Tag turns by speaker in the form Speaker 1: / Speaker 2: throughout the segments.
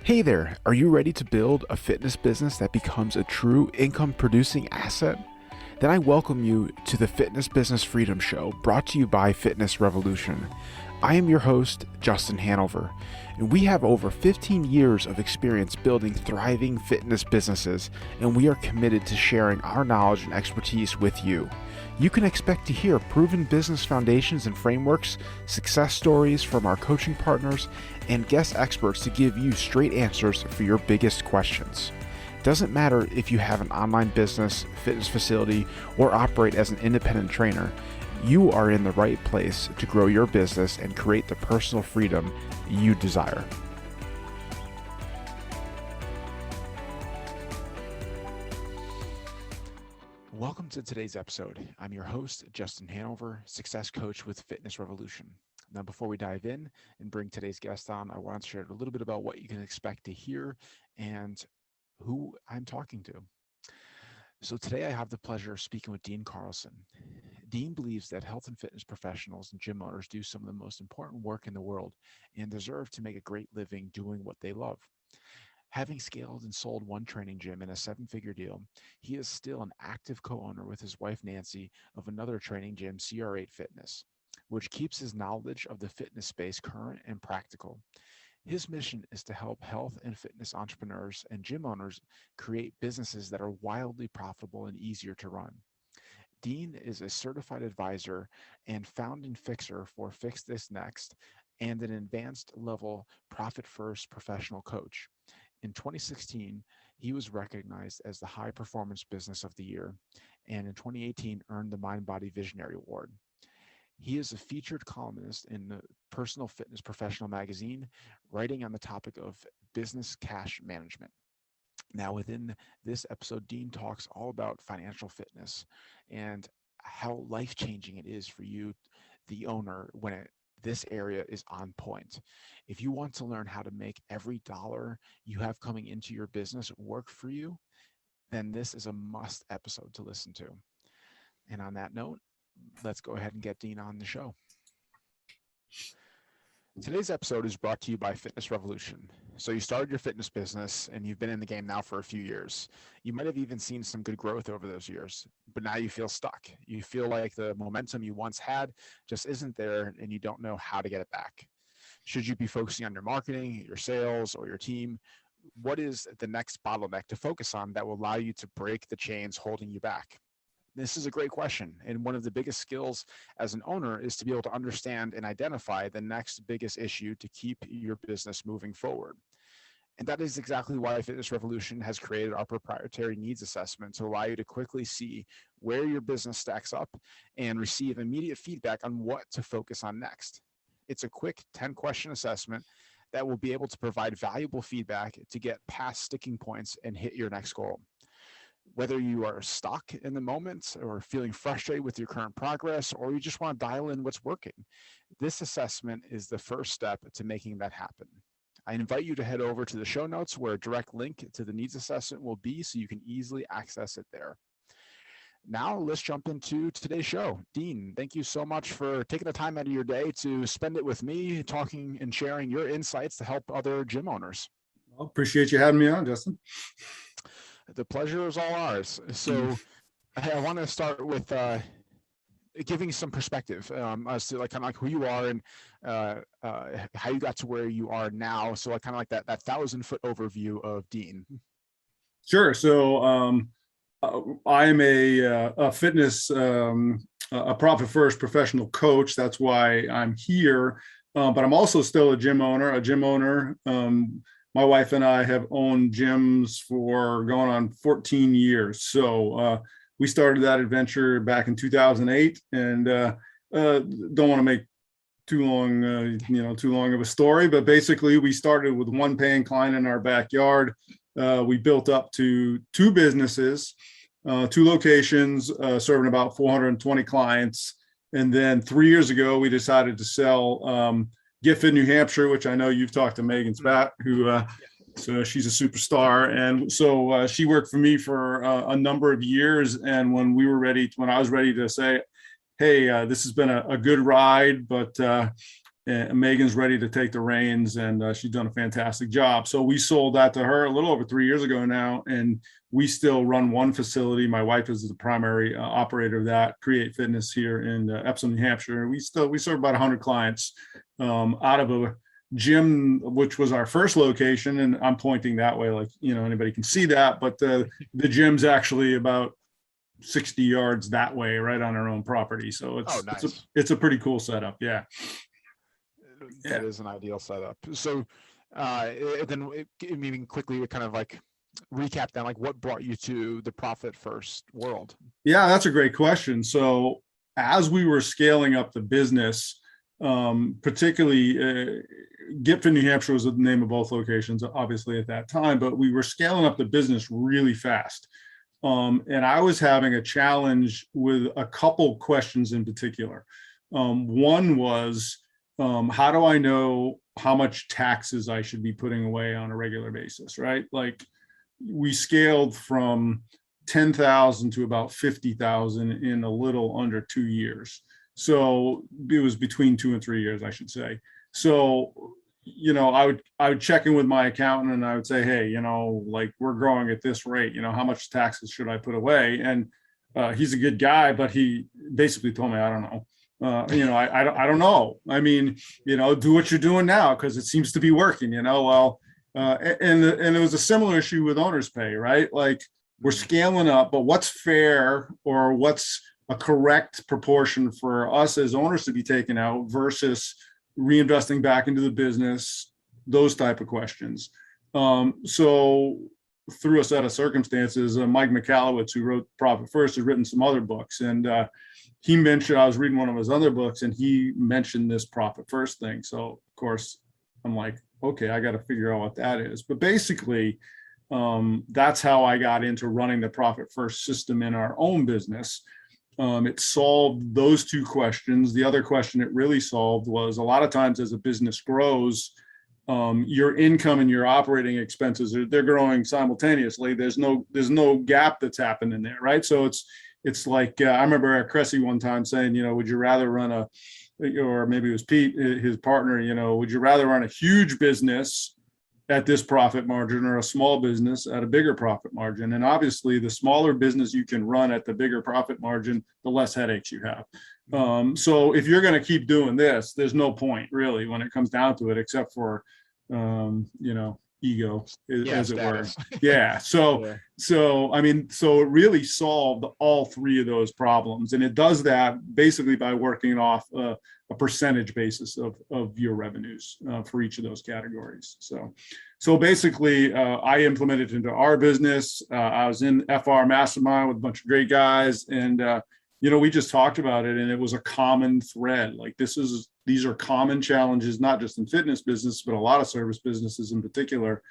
Speaker 1: Hey there, are you ready to build a fitness business that becomes a true income producing asset? Then I welcome you to the Fitness Business Freedom Show, brought to you by Fitness Revolution. I am your host, Justin Hanover, and we have over 15 years of experience building thriving fitness businesses, and we are committed to sharing our knowledge and expertise with you. You can expect to hear proven business foundations and frameworks, success stories from our coaching partners, and guest experts to give you straight answers for your biggest questions. Doesn't matter if you have an online business, fitness facility, or operate as an independent trainer, you are in the right place to grow your business and create the personal freedom you desire. Welcome to today's episode. I'm your host, Justin Hanover, success coach with Fitness Revolution. Now, before we dive in and bring today's guest on, I want to share a little bit about what you can expect to hear and who I'm talking to. So today I have the pleasure of speaking with Dean Carlson. Dean believes that health and fitness professionals and gym owners do some of the most important work in the world and deserve to make a great living doing what they love. Having scaled and sold one training gym in a seven-figure deal, he is still an active co-owner with his wife Nancy of another training gym, Cr8 Fitness, which keeps his knowledge of the fitness space current and practical. His mission is to help health and fitness entrepreneurs and gym owners create businesses that are wildly profitable and easier to run. Dean is a certified advisor and founding fixer for Fix This Next and an advanced level profit first professional coach. In 2016, he was recognized as the High Performance Business of the Year, and in 2018 earned the Mind Body Visionary Award. He is a featured columnist in the Personal Fitness Professional magazine, writing on the topic of business cash management. Now, within this episode, Dean talks all about financial fitness and how life-changing it is for you, the owner, when this area is on point. If you want to learn how to make every dollar you have coming into your business work for you, then this is a must episode to listen to. And on that note, let's go ahead and get Dean on the show. Today's episode is brought to you by Fitness Revolution. So you started your fitness business and you've been in the game now for a few years. You might have even seen some good growth over those years, but now you feel stuck. You feel like the momentum you once had just isn't there and you don't know how to get it back. Should you be focusing on your marketing, your sales, or your team? What is the next bottleneck to focus on that will allow you to break the chains holding you back? This is a great question. And one of the biggest skills as an owner is to be able to understand and identify the next biggest issue to keep your business moving forward. And that is exactly why Fitness Revolution has created our proprietary needs assessment to allow you to quickly see where your business stacks up and receive immediate feedback on what to focus on next. It's a quick 10-question assessment that will be able to provide valuable feedback to get past sticking points and hit your next goal. Whether you are stuck in the moment or feeling frustrated with your current progress, or you just want to dial in what's working, this assessment is the first step to making that happen. I invite you to head over to the show notes where a direct link to the needs assessment will be so you can easily access it there. Now let's jump into today's show. Dean, thank you so much for taking the time out of your day to spend it with me, talking and sharing your insights to help other gym owners.
Speaker 2: Well, appreciate you having me on, Justin.
Speaker 1: The pleasure is all ours. So I want to start with giving some perspective as to like kind of like who you are and how you got to where you are now. So like kind of like that 1,000-foot overview of Dean.
Speaker 2: Sure. So I am a fitness, a profit first professional coach. That's why I'm here. But I'm also still a gym owner. My wife and I have owned gyms for going on 14 years. So we started that adventure back in 2008, and don't want to make too long of a story, but basically we started with one paying client in our backyard. We built up to two businesses, two locations, serving about 420 clients. And then 3 years ago, we decided to sell Get Fit New Hampshire, which I know you've talked to Megan Spat, who so she's a superstar. And so she worked for me for a number of years. And when I was ready to say, hey, this has been a good ride, but and Megan's ready to take the reins, and she's done a fantastic job. So we sold that to her a little over 3 years ago now, and we still run one facility. My wife is the primary operator of that, Cr8 Fitness here in Epsom, New Hampshire. We serve about 100 clients out of a gym, which was our first location, and I'm pointing that way, like, anybody can see that, but the gym's actually about 60 yards that way, right on our own property. So
Speaker 1: nice.
Speaker 2: It's a pretty cool setup. Yeah.
Speaker 1: That is an ideal setup. So then maybe quickly kind of like recap then, like what brought you to the profit first world?
Speaker 2: Yeah, that's a great question. So as we were scaling up the business, particularly Gipton, New Hampshire was the name of both locations, obviously at that time, but we were scaling up the business really fast. And I was having a challenge with a couple questions in particular. One was, how do I know how much taxes I should be putting away on a regular basis, right? Like, we scaled from 10,000 to about 50,000 in a little under 2 years. So it was between 2 and 3 years, I should say. So, I would check in with my accountant and I would say, hey, like, we're growing at this rate, how much taxes should I put away? And he's a good guy, but he basically told me, I don't know. I don't know. I mean, do what you're doing now, because it seems to be working, well, and it was a similar issue with owner's pay, right? Like, we're scaling up, but what's fair, or what's a correct proportion for us as owners to be taken out versus reinvesting back into the business, those type of questions. So through a set of circumstances, Mike Michalowicz, who wrote Profit First, has written some other books, and he mentioned, I was reading one of his other books, and he mentioned this Profit First thing. So of course I'm like, okay, I got to figure out what that is. But basically, that's how I got into running the Profit First system in our own business. It solved those two questions. The other question it really solved was, a lot of times as a business grows, your income and your operating expenses they're growing simultaneously. There's no gap that's happening there, right? So it's like, I remember Eric Cressy one time saying, would you rather run or maybe it was Pete, his partner, would you rather run a huge business at this profit margin or a small business at a bigger profit margin? And obviously, the smaller business you can run at the bigger profit margin, the less headaches you have. So if you're going to keep doing this, there's no point really when it comes down to it, except for, ego, as it were. Yeah. So it really solved all three of those problems. And it does that basically by working off a percentage basis of your revenues for each of those categories. So basically, I implemented it into our business. I was in FR Mastermind with a bunch of great guys, and we just talked about it, and it was a common thread. Like, these are common challenges, not just in fitness business, but a lot of service businesses in particular.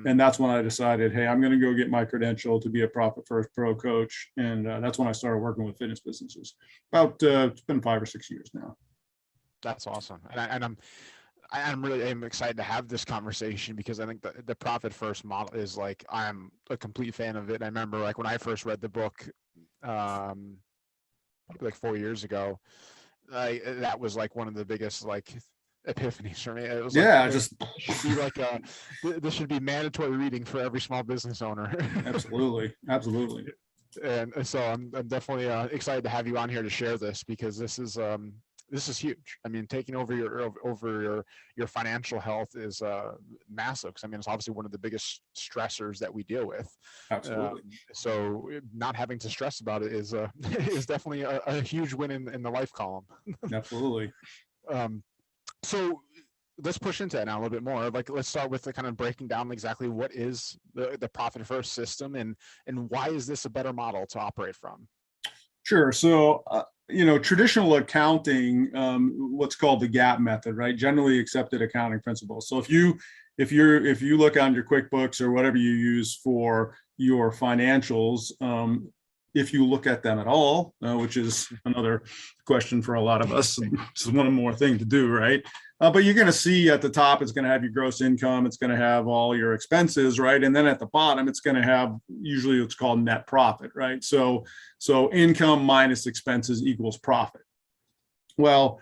Speaker 2: And that's when I decided, hey, I'm going to go get my credential to be a Profit First Pro coach. And that's when I started working with fitness businesses. It's been 5 or 6 years now.
Speaker 1: That's awesome. And I'm really excited to have this conversation, because I think the Profit First model is like, I'm a complete fan of it. I remember like when I first read the book, like 4 years ago, that was like one of the biggest like epiphanies for me. It was should be like this should be mandatory reading for every small business owner.
Speaker 2: Absolutely.
Speaker 1: And so I'm definitely excited to have you on here to share this, because this is huge. I mean, taking over your financial health is massive. Because I mean, it's obviously one of the biggest stressors that we deal with.
Speaker 2: Absolutely.
Speaker 1: So not having to stress about it is is definitely a huge win in the life column.
Speaker 2: Absolutely.
Speaker 1: So let's push into that now a little bit more. Like, let's start with the kind of breaking down exactly what is the Profit First system, and why is this a better model to operate from?
Speaker 2: Sure. So, traditional accounting, what's called the GAAP method, right? Generally accepted accounting principles. So if you look on your QuickBooks or whatever you use for your financials, if you look at them at all, which is another question for a lot of us, it's one more thing to do, right? But you're going to see at the top, it's going to have your gross income. It's going to have all your expenses, right? And then at the bottom, it's going to have usually what's called net profit, right? So income minus expenses equals profit. Well,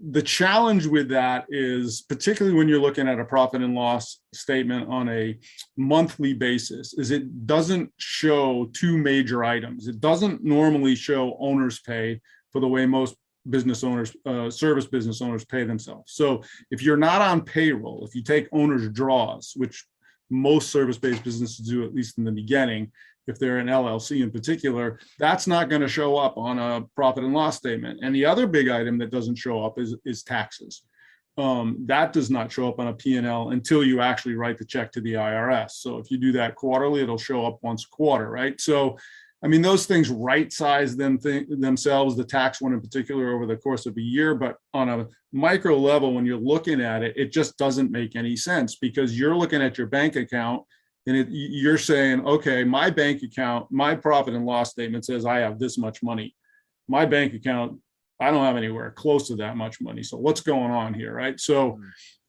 Speaker 2: the challenge with that is, particularly when you're looking at a profit and loss statement on a monthly basis, is it doesn't show two major items. It doesn't normally show owner's pay for the way most business owners, service business owners pay themselves. So if you're not on payroll, if you take owner's draws, which most service-based businesses do, at least in the beginning, if they're an LLC in particular, that's not going to show up on a profit and loss statement. And the other big item that doesn't show up is taxes. That does not show up on a P&L until you actually write the check to the IRS. So if you do that quarterly, it'll show up once a quarter, right? So, I mean, those things right-size themselves, the tax one in particular, over the course of a year. But on a micro level, when you're looking at it, it just doesn't make any sense, because you're looking at your bank account and you're saying, okay, my bank account, my profit and loss statement says I have this much money. My bank account, I don't have anywhere close to that much money. So what's going on here, right? So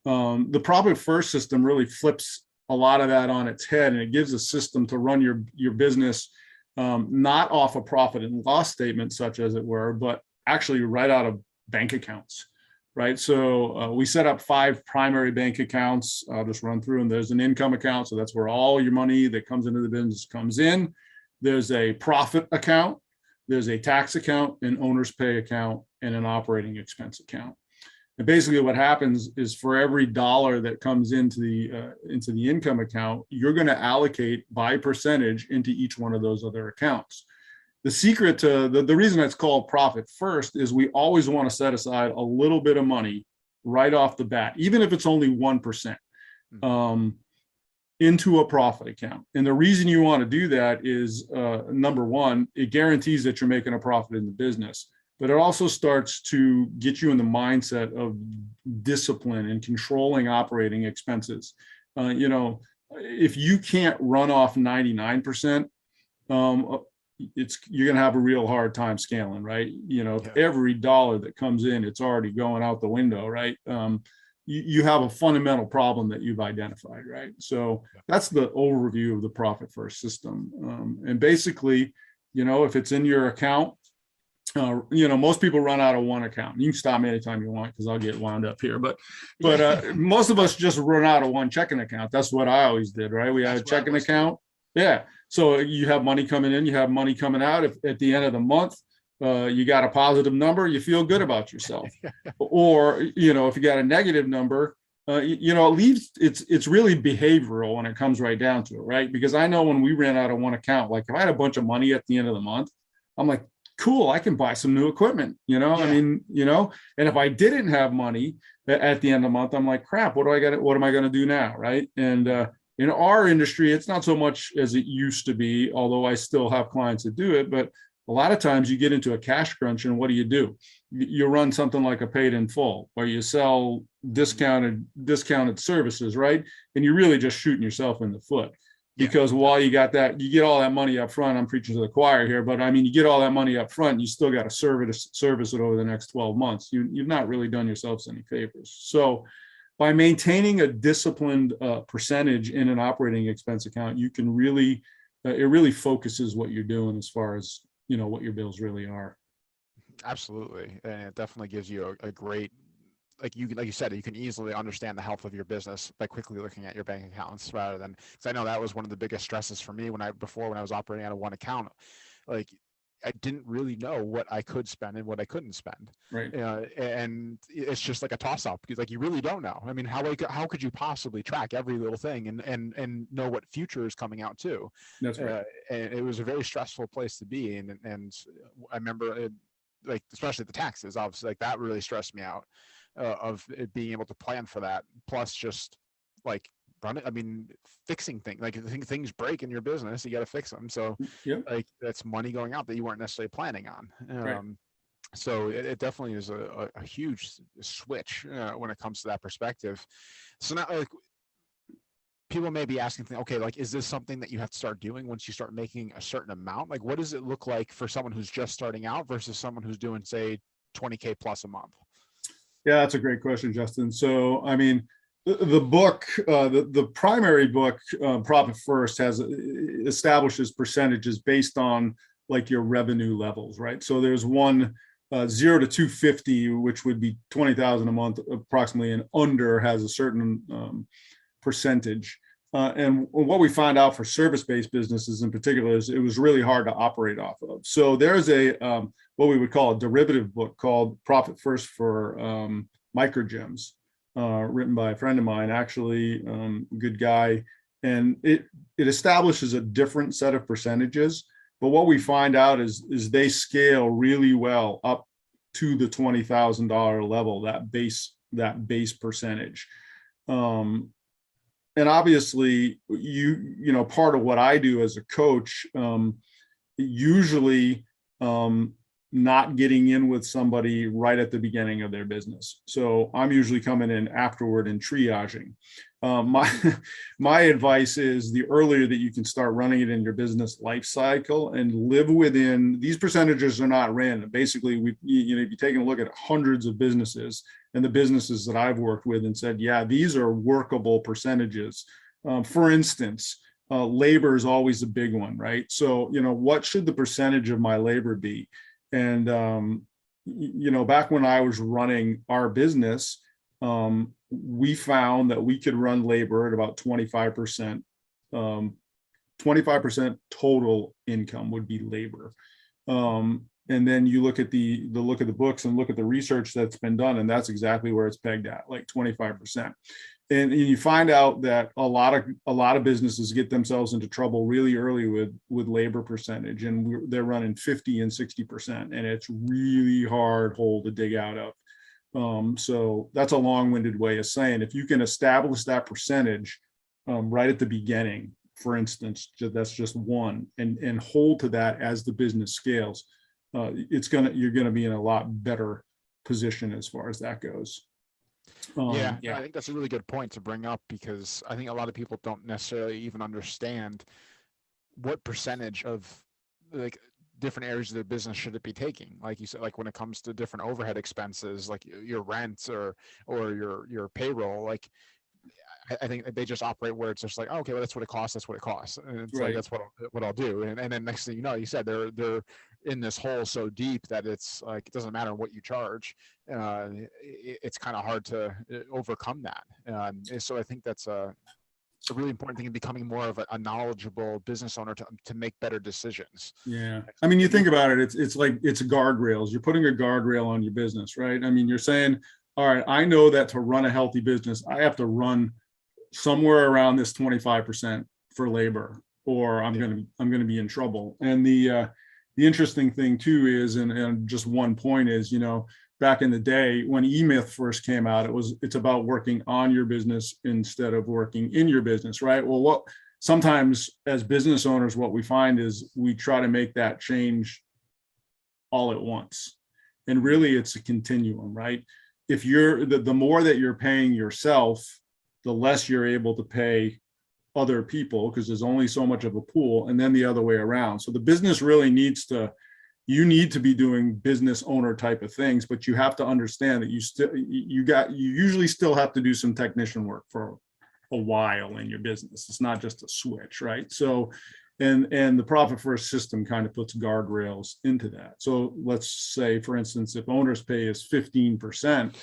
Speaker 2: the profit first system really flips a lot of that on its head, and it gives a system to run your business, not off a profit and loss statement, such as it were, but actually right out of bank accounts. Right. So we set up 5 primary bank accounts. I'll just run through them. There's an income account. So that's where all your money that comes into the business comes in. There's a profit account. There's a tax account, an owner's pay account, and an operating expense account. And basically what happens is, for every dollar that comes into the income account, you're going to allocate by percentage into each one of those other accounts. The secret to the reason it's called profit first is we always want to set aside a little bit of money right off the bat, even if it's only 1%, into a profit account. And the reason you want to do that is, number one, it guarantees that you're making a profit in the business, but it also starts to get you in the mindset of discipline and controlling operating expenses. If you can't run off 99%, you're going to have a real hard time scaling, right? If every dollar that comes in, it's already going out the window, right? You have a fundamental problem that you've identified, right? So that's the overview of the profit first system. And basically, if it's in your account, most people run out of one account. You can stop me anytime you want, because I'll get wound up here. But most of us just run out of one checking account. That's what I always did, right? We had a checking account. Yeah. So you have money coming in, you have money coming out. If at the end of the month, you got a positive number, you feel good about yourself. Or, if you got a negative number, it leaves, it's really behavioral when it comes right down to it, right? Because I know when we ran out of one account, like if I had a bunch of money at the end of the month, I'm like, cool, I can buy some new equipment, I mean, and if I didn't have money at the end of the month, I'm like, crap, what am I going to do now? Right. And, in our industry, it's not so much as it used to be, although I still have clients that do it. But a lot of times you get into a cash crunch, and what do? You run something like a paid in full, where you sell discounted services, right? And you're really just shooting yourself in the foot, because while you got that, you get all that money up front. I'm preaching to the choir here, but I mean, you get all that money up front, you still got to service it over the next 12 months. You've not really done yourselves any favors. So by maintaining a disciplined percentage in an operating expense account, you can really, it really focuses what you're doing as far as, what your bills really are.
Speaker 1: Absolutely. And it definitely gives you a great, like you said, you can easily understand the health of your business by quickly looking at your bank accounts, rather than, because I know that was one of the biggest stresses for me when I was operating out of one account. Like, I didn't really know what I could spend and what I couldn't spend.
Speaker 2: Right.
Speaker 1: And it's just like a toss up, because like, you really don't know. I mean, how could you possibly track every little thing and know what future is coming out too?
Speaker 2: That's right.
Speaker 1: And it was a very stressful place to be. And I remember like, especially the taxes, obviously, like that really stressed me out, of it being able to plan for that. Plus just like, fixing things, like things break in your business, you got to fix them. So like, that's money going out that you weren't necessarily planning on.
Speaker 2: Right.
Speaker 1: So it definitely is a huge switch when it comes to that perspective. So now, like, people may be asking, okay, like, is this something that you have to start doing once you start making a certain amount? Like, what does it look like for someone who's just starting out versus someone who's doing, say, 20K plus a month?
Speaker 2: Yeah, that's a great question, Justin. So, I mean, the book, the primary book, Profit First, establishes percentages based on like your revenue levels, right? So there's one 0 to 250, which would be 20,000 a month approximately, and under has a certain percentage. And what we find out for service-based businesses in particular is it was really hard to operate off of. So there's a what we would call a derivative book called Profit First for Microgyms, written by a friend of mine, actually, good guy. And it establishes a different set of percentages. But what we find out is they scale really well up to the $20,000 level, that base percentage. And obviously, you know, part of what I do as a coach, usually not getting in with somebody right at the beginning of their business. So I'm usually coming in afterward and triaging. My advice is the earlier that you can start running it in your business life cycle and live within, these percentages are not random. Basically, if you're taking a look at hundreds of businesses and the businesses that I've worked with and said, yeah, these are workable percentages. For instance, labor is always a big one, right? So, what should the percentage of my labor be? And, back when I was running our business, we found that we could run labor at about 25%. 25% total income would be labor. And then you look at the books and look at the research that's been done, and that's exactly where it's pegged at, like 25%. And you find out that a lot of businesses get themselves into trouble really early with labor percentage, and they're running 50 and 60%, and it's really hard hole to dig out of. So that's a long-winded way of saying, if you can establish that percentage right at the beginning, for instance, that's just one, and hold to that as the business scales, you're gonna be in a lot better position as far as that goes.
Speaker 1: Yeah, I think that's a really good point to bring up, because I think a lot of people don't necessarily even understand what percentage of like different areas of their business should it be taking. Like you said, like when it comes to different overhead expenses, like your rent or your payroll, like I think they just operate where it's just like, oh, okay, well, that's what it costs. That's what it costs. And it's
Speaker 2: Right.
Speaker 1: like, that's what I'll do. And then next thing you know, you said they're in this hole so deep that it's like, it doesn't matter what you charge. It's kind of hard to overcome that. So I think that's a really important thing in becoming more of a knowledgeable business owner to make better decisions.
Speaker 2: Yeah. I mean, you think about it, it's like, it's guardrails. You're putting a guardrail on your business, right? I mean, you're saying, all right, I know that to run a healthy business, I have to run somewhere around this 25% for labor, or I'm going to be in trouble. And the interesting thing too is, and just one point is, back in the day when E-Myth first came out, it's about working on your business instead of working in your business, right? Well, sometimes as business owners, what we find is we try to make that change all at once. And really it's a continuum, right? If you're the more that you're paying yourself, the less you're able to pay other people, because there's only so much of a pool, and then the other way around. So the business really you need to be doing business owner type of things, but you have to understand that you usually still have to do some technician work for a while in your business. It's not just a switch, right? So, and the profit first system kind of puts guardrails into that. So let's say, for instance, if owner's pay is 15%,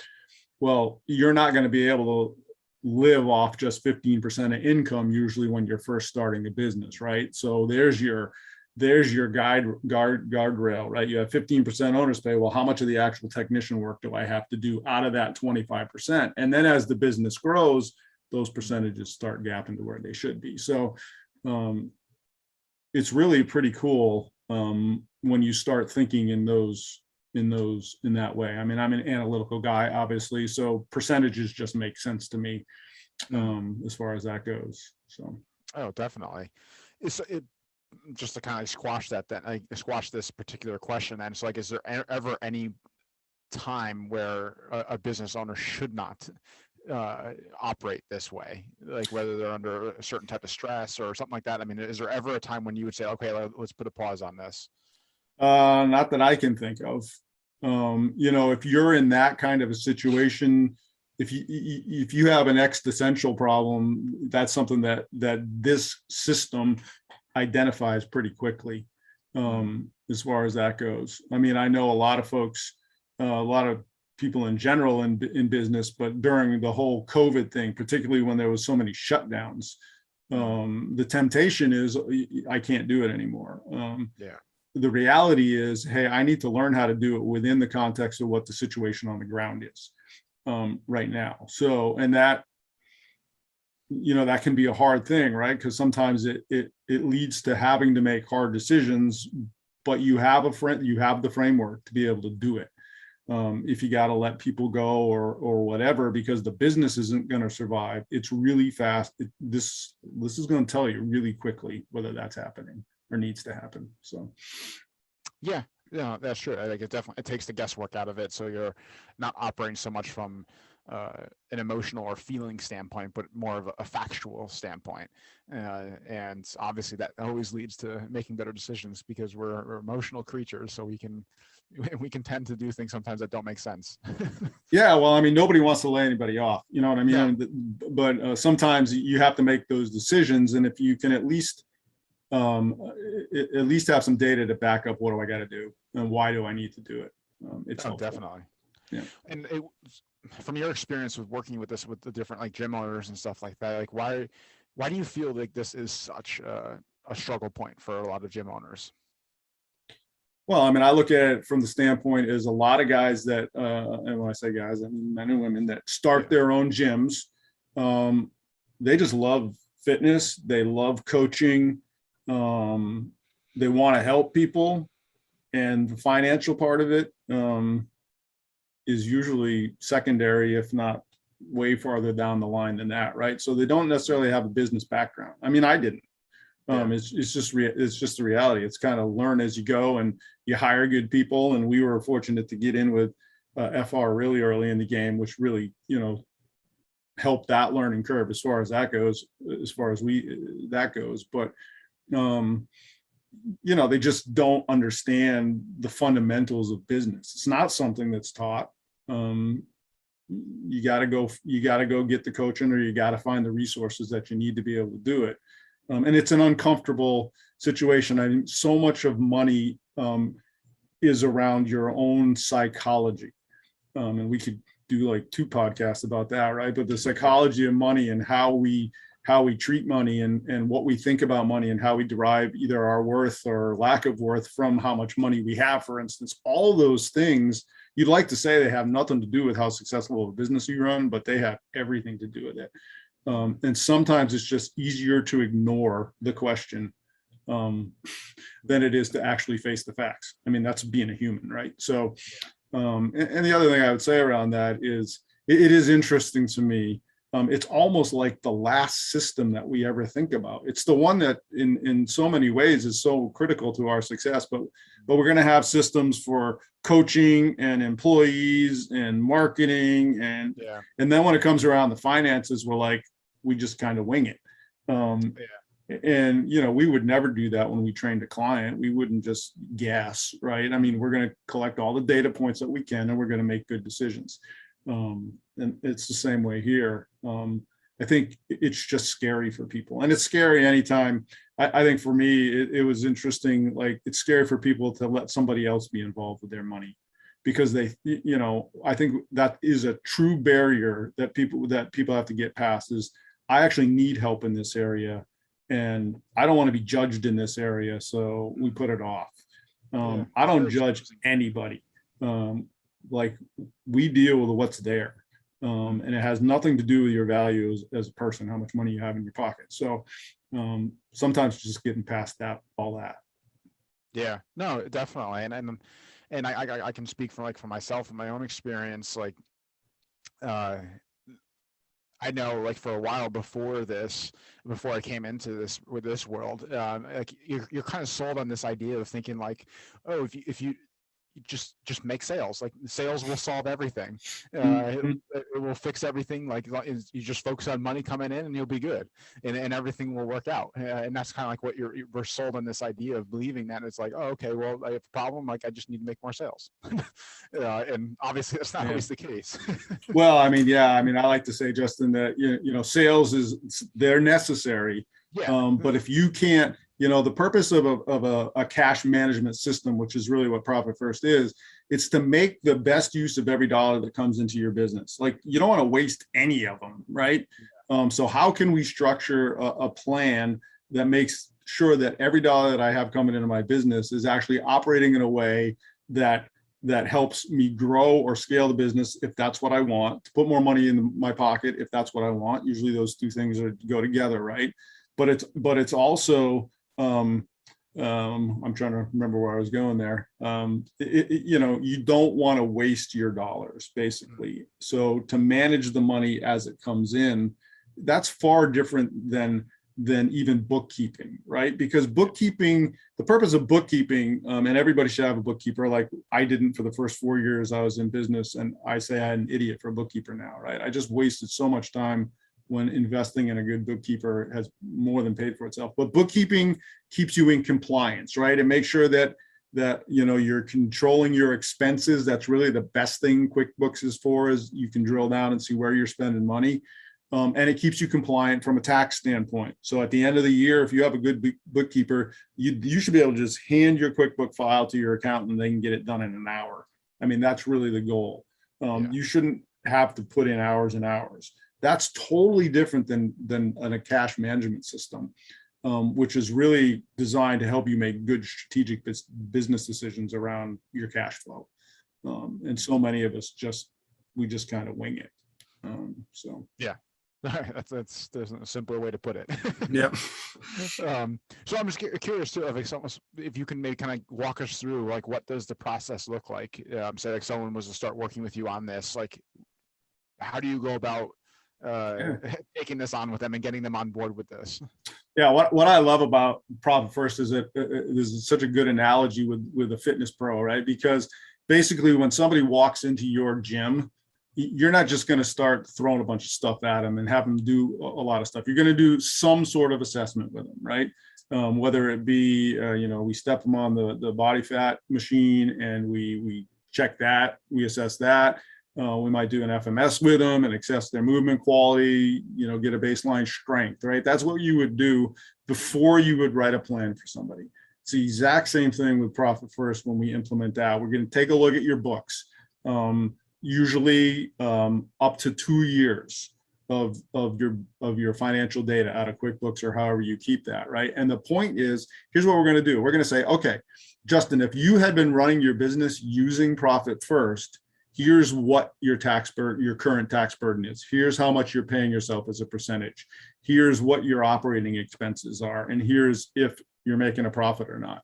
Speaker 2: well, you're not going to be able to live off just 15% of income usually when you're first starting a business, right? So there's your guardrail, right? You have 15% owner's pay. Well, how much of the actual technician work do I have to do out of that 25%? And then as the business grows, those percentages start gapping to where they should be. So it's really pretty cool when you start thinking in that way. I mean, I'm an analytical guy, obviously, so percentages just make sense to me as far as that goes. So,
Speaker 1: oh, definitely. Just to kind of squash this particular question, then, so like, is there ever any time where a business owner should not operate this way, like whether they're under a certain type of stress or something like that? I mean, is there ever a time when you would say, okay, let's put a pause on this?
Speaker 2: Not that I can think of. If you're in that kind of a situation, if you have an existential problem, that's something that this system identifies pretty quickly. as far as that goes. I mean, I know a lot of folks, a lot of people in general in business, but during the whole COVID thing, particularly when there was so many shutdowns, the temptation is I can't do it anymore.
Speaker 1: Yeah.
Speaker 2: The reality is, hey, I need to learn how to do it within the context of what the situation on the ground is right now. So, and that, that can be a hard thing, right? Because sometimes it leads to having to make hard decisions, but you have the framework to be able to do it. If you got to let people go or whatever, because the business isn't going to survive, it's really fast. This is going to tell you really quickly whether that's happening or needs to happen. So,
Speaker 1: yeah, that's true. I think it takes the guesswork out of it, so you're not operating so much from an emotional or feeling standpoint, but more of a factual standpoint. And obviously, that always leads to making better decisions because we're emotional creatures, so we can tend to do things sometimes that don't make sense.
Speaker 2: Yeah, well, I mean, nobody wants to lay anybody off, you know what I mean?
Speaker 1: Yeah.
Speaker 2: But sometimes you have to make those decisions, and if you can at least have some data to back up what do I got to do and why do I need to do it, it's helpful.
Speaker 1: Definitely.
Speaker 2: Yeah.
Speaker 1: And from your experience with working with the different like gym owners and stuff like that, like why do you feel like this is such a struggle point for a lot of gym owners?
Speaker 2: Well, I mean, I look at it from the standpoint is a lot of guys that, and when I say guys, I mean men and women that start their own gyms. They just love fitness. They love coaching. They want to help people. And the financial part of it is usually secondary, if not way farther down the line than that, right? So they don't necessarily have a business background. I mean, I didn't. It's just the reality. It's kind of learn as you go, and you hire good people. And we were fortunate to get in with FR really early in the game, which really, helped that learning curve as far as that goes. But they just don't understand the fundamentals of business. It's not something that's taught. You got to go get the coaching, or you got to find the resources that you need to be able to do it. And it's an uncomfortable situation. I mean, so much of money is around your own psychology. And we could do like 2 podcasts about that, right? But the psychology of money and how we treat money and what we think about money and how we derive either our worth or lack of worth from how much money we have, for instance, all those things, you'd like to say they have nothing to do with how successful of a business you run, but they have everything to do with it. And sometimes it's just easier to ignore the question than it is to actually face the facts. I mean, that's being a human, right? So, and the other thing I would say around that is it is interesting to me. It's almost like the last system that we ever think about. It's the one that in so many ways is so critical to our success, but we're going to have systems for coaching and employees and marketing. And then when it comes around the finances, we just kind of wing it. And, we would never do that when we trained a client. We wouldn't just guess, right? I mean, we're going to collect all the data points that we can, and we're going to make good decisions. And it's the same way here. I think it's just scary for people, and it's scary anytime. I think for me, it was interesting. Like, it's scary for people to let somebody else be involved with their money, because I think that is a true barrier that people have to get past. Is I actually need help in this area, and I don't want to be judged in this area, so we put it off. I don't judge anybody. Like, we deal with what's there. And it has nothing to do with your value as a person, how much money you have in your pocket. So sometimes just getting past all that.
Speaker 1: Yeah, no, definitely. And I can speak for myself and my own experience. Like, I know, like, for a while before I came into this world, like, you're kind of sold on this idea of thinking like, oh, if you just make sales, like sales will solve everything. It will fix everything. Like, you just focus on money coming in and you'll be good, and everything will work out. And that's kind of like what we're sold on, this idea of believing that. And it's like, oh, okay, well, I have a problem. Like, I just need to make more sales. And obviously that's not always the case.
Speaker 2: Well, I mean, I like to say, Justin, that, sales they're necessary.
Speaker 1: Yeah.
Speaker 2: But if you can't, the purpose of a cash management system, which is really what Profit First is, it's to make the best use of every dollar that comes into your business. Like, you don't want to waste any of them, right? So how can we structure a plan that makes sure that every dollar that I have coming into my business is actually operating in a way that helps me grow or scale the business if that's what I want, to put more money in my pocket if that's what I want. Usually those two things go together, right? But it's also I'm trying to remember where I was going there. You don't want to waste your dollars, basically. So to manage the money as it comes in, that's far different than even bookkeeping, right? Because bookkeeping, the purpose of bookkeeping, and everybody should have a bookkeeper. Like, I didn't for the first 4 years I was in business, and I say I'm an idiot for a bookkeeper now, right? I just wasted so much time when investing in a good bookkeeper has more than paid for itself. But bookkeeping keeps you in compliance, right? And make sure that you're controlling your expenses. That's really the best thing QuickBooks is for, is you can drill down and see where you're spending money. And it keeps you compliant from a tax standpoint. So at the end of the year, if you have a good bookkeeper, you should be able to just hand your QuickBook file to your accountant and they can get it done in an hour. I mean, that's really the goal. You shouldn't have to put in hours and hours. That's totally different than a cash management system, which is really designed to help you make good strategic business decisions around your cash flow. And so many of us we just kind of wing it.
Speaker 1: Yeah. That's there's a simpler way to put it.
Speaker 2: Yep.
Speaker 1: So I'm just curious too, if you can maybe kind of walk us through, like, what does the process look like? Say like someone was to start working with you on this, like, how do you go about taking this on with them and getting them on board with this?
Speaker 2: Yeah, what I love about Profit First is that this is such a good analogy with a fitness pro, right? Because basically when somebody walks into your gym, you're not just going to start throwing a bunch of stuff at them and have them do a lot of stuff. You're going to do some sort of assessment with them, right? Whether it be, we step them on the body fat machine and we check that, we assess that. We might do an FMS with them and assess their movement quality, get a baseline strength, right? That's what you would do before you would write a plan for somebody. It's the exact same thing with Profit First. When we implement that, we're going to take a look at your books. Usually up to 2 years of your financial data out of QuickBooks or however you keep that, right? And the point is, here's what we're going to do. We're going to say, okay, Justin, if you had been running your business using Profit First, here's what your current tax burden is. Here's how much you're paying yourself as a percentage. Here's what your operating expenses are. And here's if you're making a profit or not.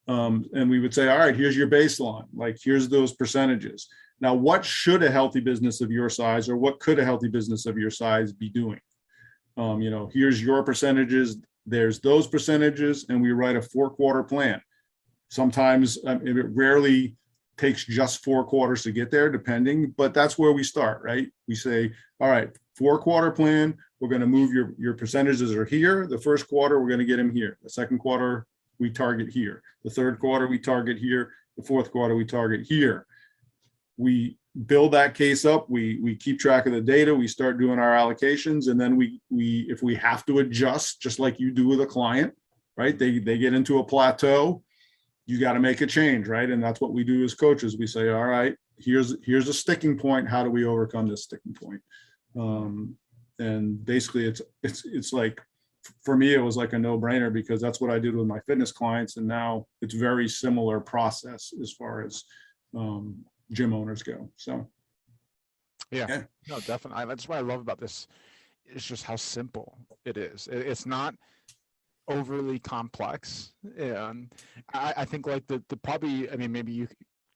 Speaker 2: And we would say, all right, here's your baseline. Like, here's those percentages. Now, what should a healthy business of your size, or what could a healthy business of your size be doing? Here's your percentages, there's those percentages, and we write a 4-quarter plan. Sometimes it rarely takes just 4 quarters to get there, depending, but that's where we start, right? We say, all right, 4-quarter plan, we're going to move your percentages are here. The first quarter, we're going to get them here. The second quarter, we target here. The third quarter, we target here. The fourth quarter, we target here. We build that case up. We keep track of the data. We start doing our allocations, and then we if we have to adjust, just like you do with a client, right? They get into a plateau. You got to make a change, right? And that's what we do as coaches. We say, all right, here's a sticking point. How do we overcome this sticking point? And basically, it's like, for me, it was like a no-brainer, because that's what I did with my fitness clients, and now it's very similar process as far as gym owners go. So
Speaker 1: yeah. No, definitely. That's what I love about this. It's just how simple it is. It's not overly complex. And I think like the probably, I mean, maybe you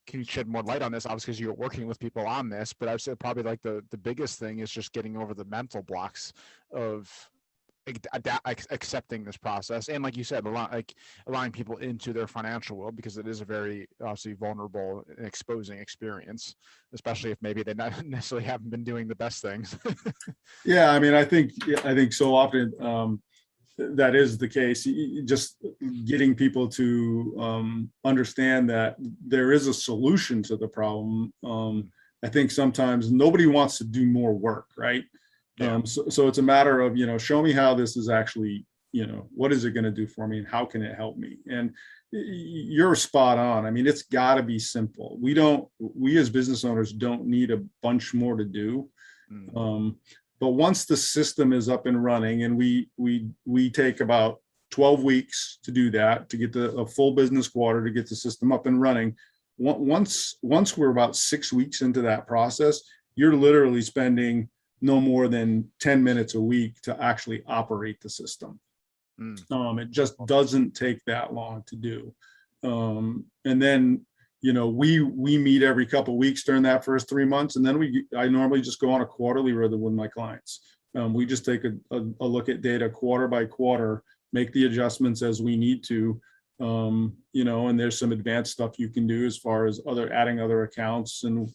Speaker 1: can shed more light on this, obviously, because you're working with people on this, but I'd say probably like the biggest thing is just getting over the mental blocks of accepting this process, and like you said, allowing people into their financial world, because it is a very obviously vulnerable and exposing experience, especially if maybe they not necessarily haven't been doing the best things.
Speaker 2: Yeah, I mean, I think so often that is the case. Just getting people to understand that there is a solution to the problem. I think sometimes nobody wants to do more work, right? Yeah. So it's a matter of, show me how this is actually what is it going to do for me and how can it help me? And you're spot on. I mean, it's got to be simple. We as business owners don't need a bunch more to do. But once the system is up and running, and we take about 12 weeks to do that, to get a full business quarter, to get the system up and running. Once we're about 6 weeks into that process, you're literally spending no more than 10 minutes a week to actually operate the system. It just doesn't take that long to do. And then, we meet every couple of weeks during that first 3 months. And then I normally just go on a quarterly rhythm with my clients. We just take a look at data quarter by quarter, make the adjustments as we need to, and there's some advanced stuff you can do as far as adding other accounts and,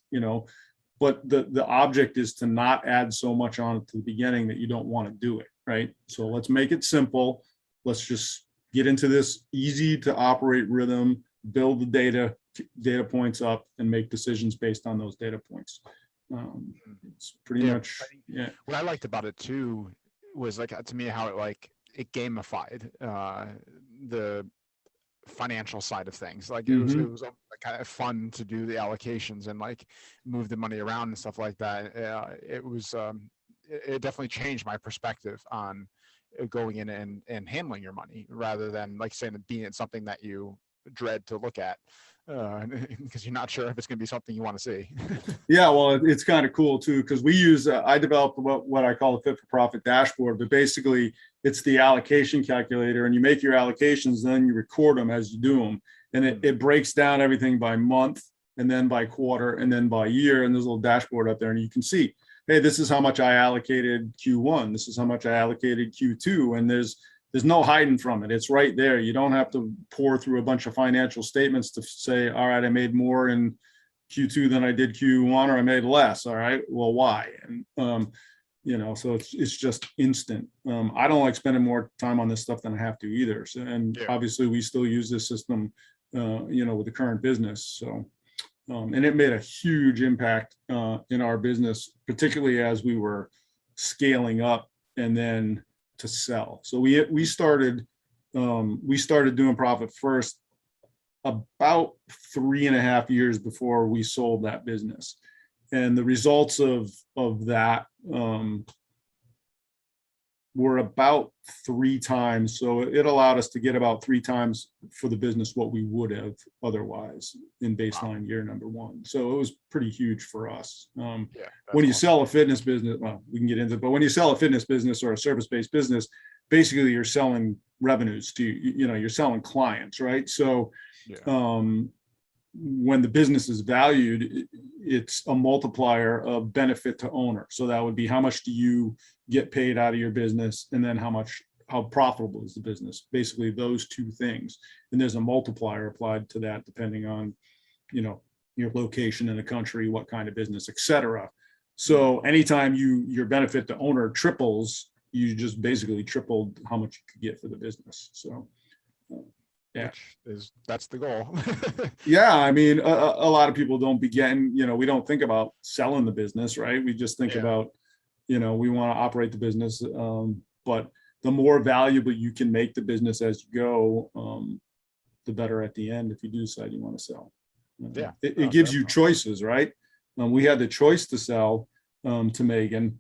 Speaker 2: but the object is to not add so much on at the beginning that you don't want to do it. Right. So let's make it simple. Let's just get into this easy to operate rhythm, build the data points up and make decisions based on those data points. It's pretty much, yeah.
Speaker 1: What I liked about it too was to me how it gamified the financial side of things. It was kind of fun to do the allocations and move the money around and stuff like that. It was it definitely changed my perspective on going in and handling your money rather than saying it being something that you dread to look at because you're not sure if it's going to be something you want to see.
Speaker 2: Yeah, well, it's kind of cool too, because we use I developed what I call a fit for profit dashboard, but basically it's the allocation calculator, and you make your allocations, then you record them as you do them, and it breaks down everything by month and then by quarter and then by year, and there's a little dashboard up there, and you can see, hey, this is how much I allocated Q1, this is how much I allocated Q2, and there's no hiding from it. It's right there. You don't have to pour through a bunch of financial statements to say, all right, I made more in Q2 than I did Q1, or I made less. All right, well, why? And so it's just instant. I don't like spending more time on this stuff than I have to either. So, and obviously we still use this system, with the current business. So, and it made a huge impact in our business, particularly as we were scaling up and then to sell. So we started doing profit first about 3.5 years before we sold that business, and the results of that were about 3 times. So it allowed us to get about 3 times for the business what we would have otherwise in baseline year number 1. So it was pretty huge for us. When you sell a fitness business, well, we can get into it, but when you sell a fitness business or a service-based business, basically you're selling revenues to, you're selling clients, right? So when the business is valued, it's a multiplier of benefit to owner. So that would be, how much do you get paid out of your business, and then how profitable is the business? Basically those 2 things. And there's a multiplier applied to that depending on, your location in the country, what kind of business, et cetera. So anytime your benefit to owner triples, you just basically tripled how much you could get for the business. So yeah,
Speaker 1: that's the goal.
Speaker 2: Yeah, I mean, a lot of people don't begin, we don't think about selling the business, right? We just think about, we want to operate the business, but the more valuable you can make the business as you go, the better at the end if you do decide you want to sell. It gives you choices, right? We had the choice to sell to Megan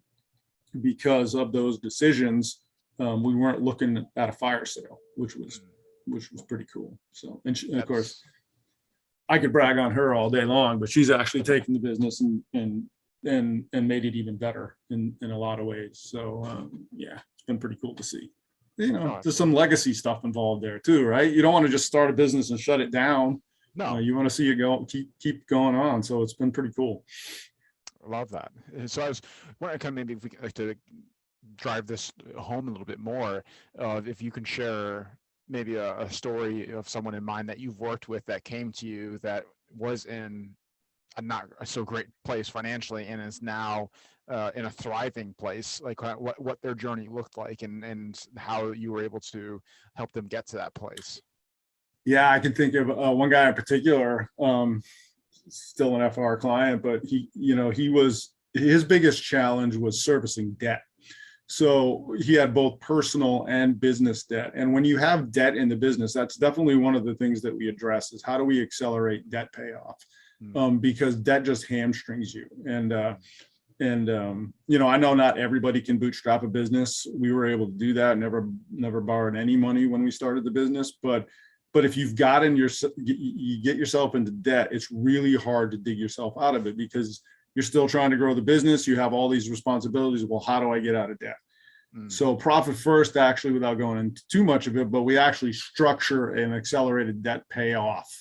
Speaker 2: because of those decisions. We weren't looking at a fire sale, which was pretty cool. So, and of course, I could brag on her all day long, but she's actually taken the business and made it even better in a lot of ways. So it's been pretty cool to see. There's some legacy stuff involved there too, right? You don't want to just start a business and shut it down. No, you want to see it go, keep going on. So it's been pretty cool.
Speaker 1: I love that. So I was wondering, kind of maybe if we could to drive this home a little bit more, if you can share maybe a story of someone in mind that you've worked with that came to you that was in a not so great place financially and is now in a thriving place, what their journey looked like and how you were able to help them get to that place.
Speaker 2: Yeah, I can think of one guy in particular, still an FR client, but his biggest challenge was servicing debt. So he had both personal and business debt. And when you have debt in the business, that's definitely one of the things that we address is how do we accelerate debt payoff? Because debt just hamstrings you. I know not everybody can bootstrap a business. We were able to do that. Never borrowed any money when we started the business. But if you've you get yourself into debt, it's really hard to dig yourself out of it because you're still trying to grow the business. You have all these responsibilities. Well, how do I get out of debt? So Profit First, actually, without going into too much of it, but we actually structure an accelerated debt payoff.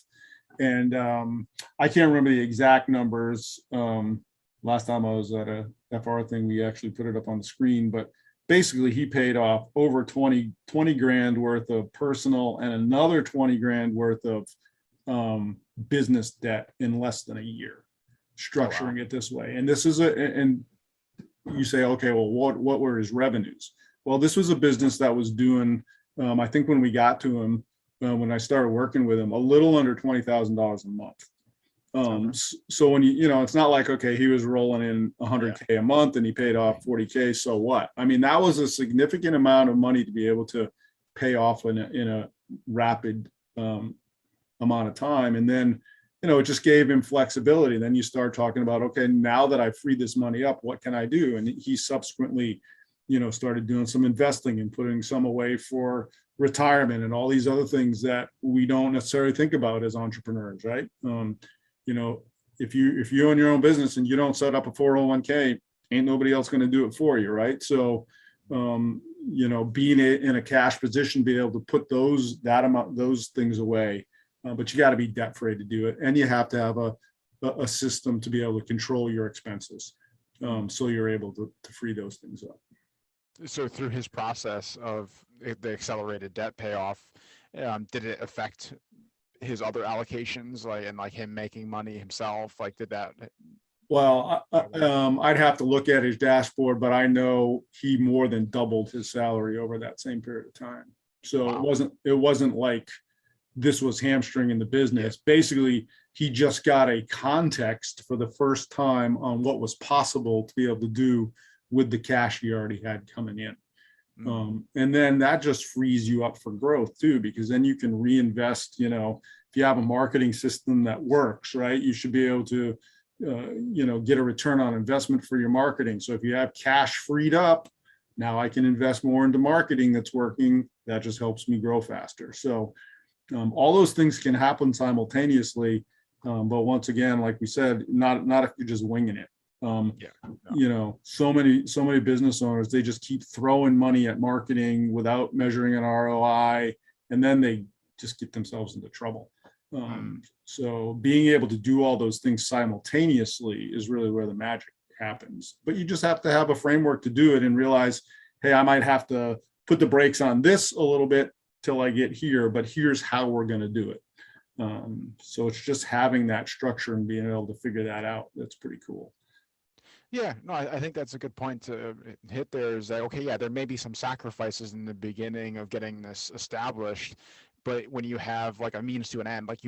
Speaker 2: And I can't remember the exact numbers. Last time I was at a FR thing, we actually put it up on the screen, but basically he paid off over 20 grand worth of personal and another 20 grand worth of business debt in less than a year, structuring it this way. And this is and you say, okay, well, what were his revenues? Well, this was a business that was doing, I think when we got to him, when I started working with him, a little under $20,000 a month. So when it's not like, okay, he was rolling in 100K a month and he paid off 40K. So what? I mean, that was a significant amount of money to be able to pay off in a rapid amount of time. And then, it just gave him flexibility. Then you start talking about, okay, now that I've freed this money up, what can I do? And he subsequently, started doing some investing and putting some away for retirement and all these other things that we don't necessarily think about as entrepreneurs, right? If you own your own business and you don't set up a 401k, ain't nobody else going to do it for you, right? So, being in a cash position, being able to put those things away, but you got to be debt free to do it, and you have to have a system to be able to control your expenses, so you're able to free those things up.
Speaker 1: So through his process of the accelerated debt payoff, did it affect his other allocations, like him making money himself? Like, did that?
Speaker 2: Well, I'd have to look at his dashboard, but I know he more than doubled his salary over that same period of time. So wow. It wasn't like this was hamstringing the business. Basically, he just got a context for the first time on what was possible to be able to do with the cash he already had coming in. And then that just frees you up for growth too, because then you can reinvest. If you have a marketing system that works, right, you should be able to get a return on investment for your marketing. So if you have cash freed up, now I can invest more into marketing that's working. That just helps me grow faster. So all those things can happen simultaneously. But once again, like we said, not if you're just winging it. So many business owners, they just keep throwing money at marketing without measuring an ROI, and then they just get themselves into trouble. So being able to do all those things simultaneously is really where the magic happens. But you just have to have a framework to do it and realize, hey, I might have to put the brakes on this a little bit till I get here, but here's how we're going to do it. So it's just having that structure and being able to figure that out. That's pretty cool.
Speaker 1: Yeah, no, I think that's a good point to hit there, is that, okay, yeah, there may be some sacrifices in the beginning of getting this established, but when you have like a means to an end, like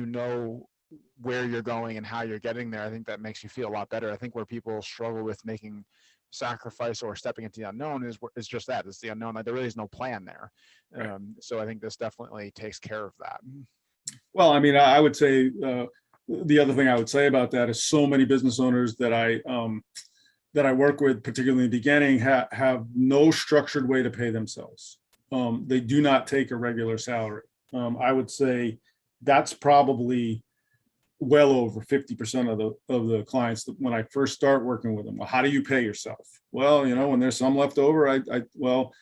Speaker 1: where you're going and how you're getting there, I think that makes you feel a lot better. I think where people struggle with making sacrifice or stepping into the unknown is just that, it's the unknown. Like, there really is no plan there. Right. So I think this definitely takes care of that.
Speaker 2: Well, I mean, I would say the other thing I would say about that is so many business owners that I work with, particularly in the beginning, have no structured way to pay themselves. They do not take a regular salary. I would say that's probably well over 50% of the clients that when I first start working with them. Well, how do you pay yourself? Well, when there's some left over, well,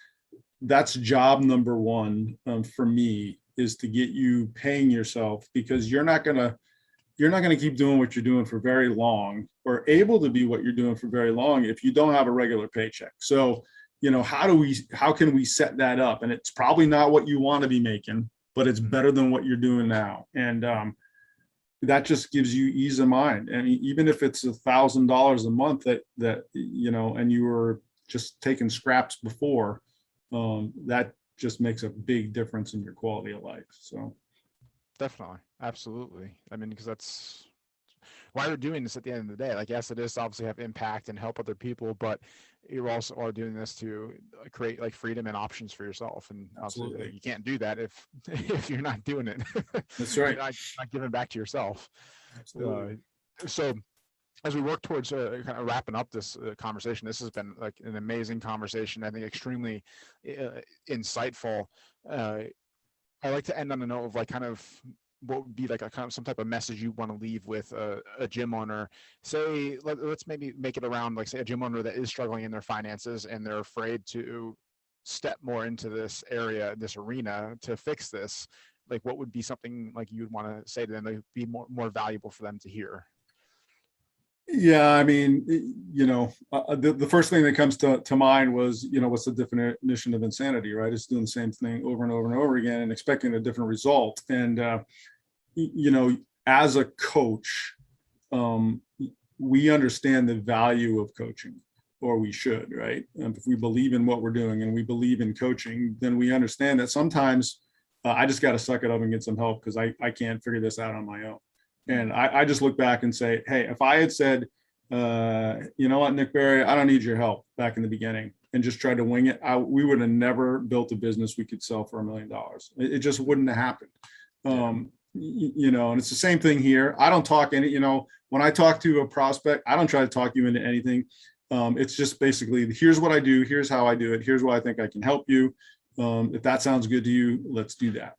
Speaker 2: that's job number one for me, is to get you paying yourself, because you're not gonna keep doing what you're doing for very long, or able to be what you're doing for very long, if you don't have a regular paycheck. So, how can we set that up? And it's probably not what you want to be making, but it's better than what you're doing now. And that just gives you ease of mind. And even if it's $1,000 a month that and you were just taking scraps before, that just makes a big difference in your quality of life. So
Speaker 1: definitely, absolutely. I mean, because that's why you're doing this at the end of the day. Like, yes, it is to obviously have impact and help other people, but you also are doing this to create like freedom and options for yourself. And obviously
Speaker 2: Absolutely.
Speaker 1: you can't do that if if you're not doing it.
Speaker 2: That's
Speaker 1: If you're
Speaker 2: right.
Speaker 1: not giving back to yourself.
Speaker 2: Absolutely.
Speaker 1: Uh, so as we work towards kind of wrapping up this conversation, this has been like an amazing conversation. I think extremely insightful. Uh, I like to end on a note of like kind of what would be like a kind of some type of message you want to leave with a gym owner. Say, let's maybe make it around like say a gym owner that is struggling in their finances and they're afraid to step more into this area, this arena to fix this. Like, what would be something like you would want to say to them that would be more valuable for them to hear?
Speaker 2: Yeah, I mean, the first thing that comes to mind was, what's the definition of insanity, right? It's doing the same thing over and over and over again and expecting a different result. And, as a coach, we understand the value of coaching, or we should, right? If we believe in what we're doing and we believe in coaching, then we understand that sometimes I just got to suck it up and get some help because I can't figure this out on my own. And I just look back and say, hey, if I had said, you know what, Nick Barry, I don't need your help back in the beginning and just tried to wing it, we would have never built a business we could sell for $1 million. It just wouldn't have happened. And it's the same thing here. I don't talk when I talk to a prospect, I don't try to talk you into anything. It's just basically, here's what I do. Here's how I do it. Here's why I think I can help you. If that sounds good to you, let's do that.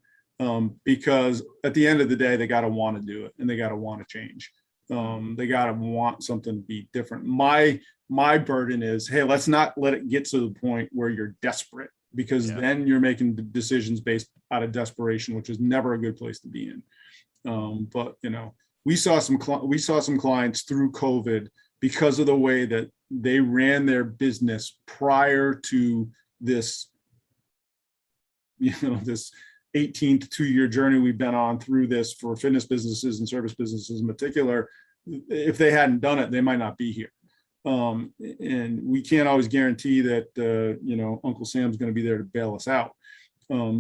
Speaker 2: Because at the end of the day, they got to want to do it and they got to want to change. They got to want something to be different. My burden is, hey, let's not let it get to the point where you're desperate, because then you're making decisions based out of desperation, which is never a good place to be in. But we saw some clients through COVID because of the way that they ran their business prior to this, this 18 to 2-year journey we've been on through this for fitness businesses and service businesses in particular. If they hadn't done it, they might not be here. And we can't always guarantee that, Uncle Sam's going to be there to bail us out.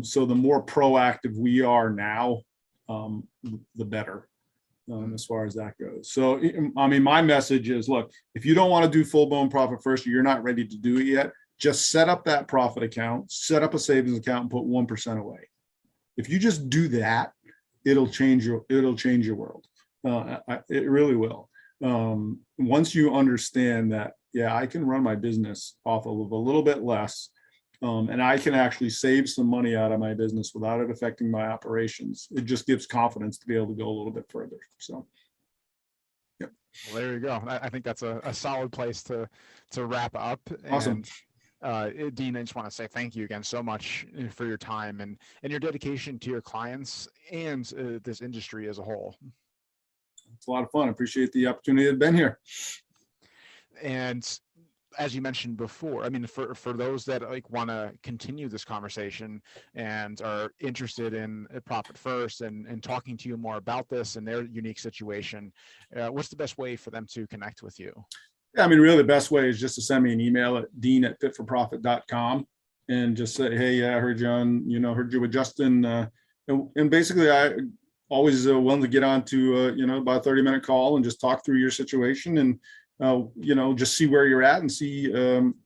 Speaker 2: So the more proactive we are now, the better, as far as that goes. So, I mean, my message is, look, if you don't want to do full-blown profit first, or you're not ready to do it yet, just set up that profit account, set up a savings account and put 1% away. If you just do that, it'll change your world. It really will. Once you understand that, I can run my business off of a little bit less, and I can actually save some money out of my business without it affecting my operations. It just gives confidence to be able to go a little bit further. So,
Speaker 1: yeah. Well, there you go. I think that's a solid place to wrap up.
Speaker 2: Awesome.
Speaker 1: And Dean, I just want to say thank you again so much for your time and your dedication to your clients and this industry as a whole.
Speaker 2: It's a lot of fun. I appreciate the opportunity to have been here.
Speaker 1: And as you mentioned before, I mean, for those that like want to continue this conversation and are interested in Profit First and talking to you more about this and their unique situation, what's the best way for them to connect with you?
Speaker 2: Yeah, I mean, really the best way is just to send me an email at dean@fitforprofit.com and just say, hey, I heard you heard you with Justin. And basically I always willing to get on to, about a 30-minute call and just talk through your situation and, just see where you're at and see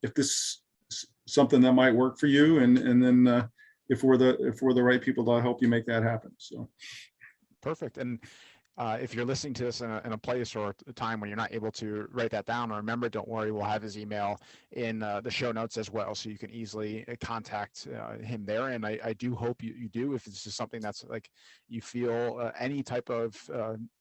Speaker 2: if this is something that might work for you. And then if we're the right people to help you make that happen. So.
Speaker 1: Perfect. And if you're listening to this in a place or a time when you're not able to write that down or remember, don't worry, we'll have his email in the show notes as well, so you can easily contact him there. And I do hope you do, if this is something that's like you feel any type of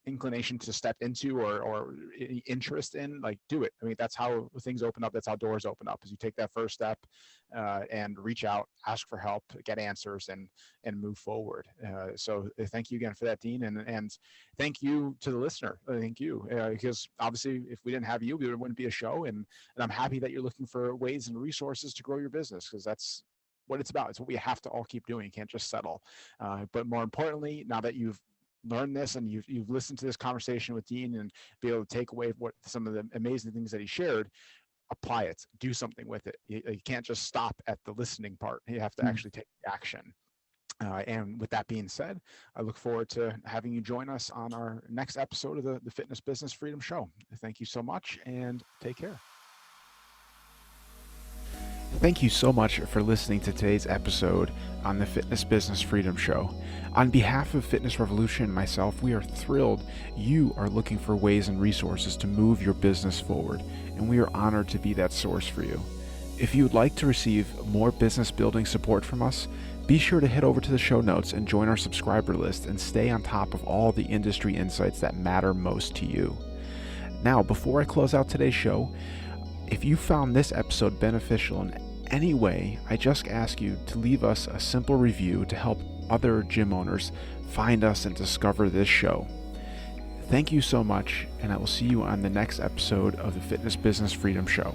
Speaker 1: inclination to step into or any interest in, like, do it. I mean, that's how things open up. That's how doors open up, is you take that first step and reach out, ask for help, get answers, and move forward. So thank you again for that, Dean. And thank you to the listener. Thank you. Because obviously if we didn't have you, there wouldn't be a show. And I'm happy that you're looking for ways and resources to grow your business, because that's what it's about. It's what we have to all keep doing. You can't just settle. But more importantly, now that you've learned this and you've listened to this conversation with Dean and be able to take away what some of the amazing things that he shared, apply it, do something with it. You can't just stop at the listening part. You have to actually take action. And with that being said, I look forward to having you join us on our next episode of the Fitness Business Freedom Show. Thank you so much and take care. Thank you so much for listening to today's episode on the Fitness Business Freedom Show. On behalf of Fitness Revolution and myself, we are thrilled you are looking for ways and resources to move your business forward, and we are honored to be that source for you. If you would like to receive more business building support from us, be sure to head over to the show notes and join our subscriber list and stay on top of all the industry insights that matter most to you. Now, before I close out today's show, if you found this episode beneficial in any way, I just ask you to leave us a simple review to help other gym owners find us and discover this show. Thank you so much, and I will see you on the next episode of the Fitness Business Freedom Show.